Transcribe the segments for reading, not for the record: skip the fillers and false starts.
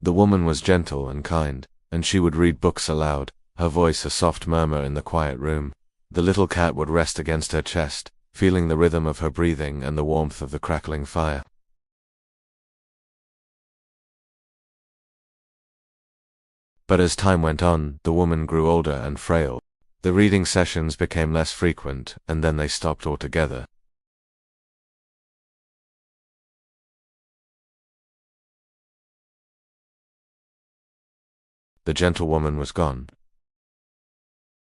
The woman was gentle and kind, and she would read books aloud, her voice a soft murmur in the quiet room. The little cat would rest against her chest, feeling the rhythm of her breathing and the warmth of the crackling fire. But as time went on, the woman grew older and frail. The reading sessions became less frequent, and then they stopped altogether. The gentlewoman was gone.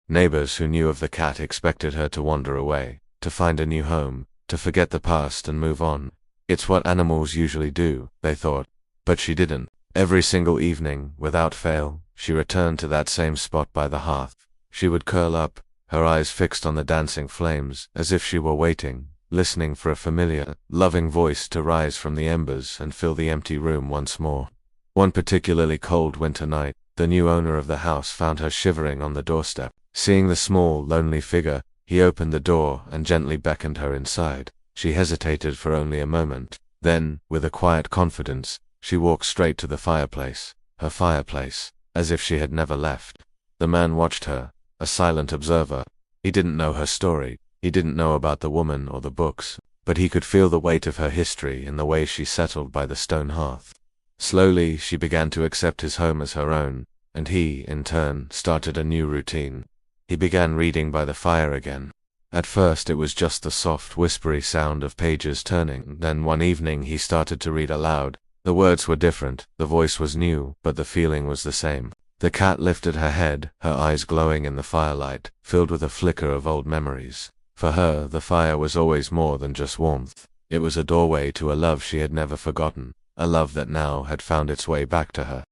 Neighbors who knew of the cat expected her to wander away, to find a new home, to forget the past and move on. It's what animals usually do, they thought. But she didn't. Every single evening, without fail, she returned to that same spot by the hearth. She would curl up, her eyes fixed on the dancing flames, as if she were waiting, listening for a familiar, loving voice to rise from the embers and fill the empty room once more. One particularly cold winter night, the new owner of the house found her shivering on the doorstep. Seeing the small, lonely figure, he opened the door and gently beckoned her inside. She hesitated for only a moment. Then, with a quiet confidence, she walked straight to the fireplace, her fireplace, as if she had never left. The man watched her, a silent observer. He didn't know her story, he didn't know about the woman or the books, but he could feel the weight of her history in the way she settled by the stone hearth. Slowly, she began to accept his home as her own, and he, in turn, started a new routine. He began reading by the fire again. At first it was just the soft, whispery sound of pages turning. Then one evening he started to read aloud. The words were different, the voice was new, but the feeling was the same. The cat lifted her head, her eyes glowing in the firelight, filled with a flicker of old memories. For her, the fire was always more than just warmth. It was a doorway to a love she had never forgotten, a love that now had found its way back to her.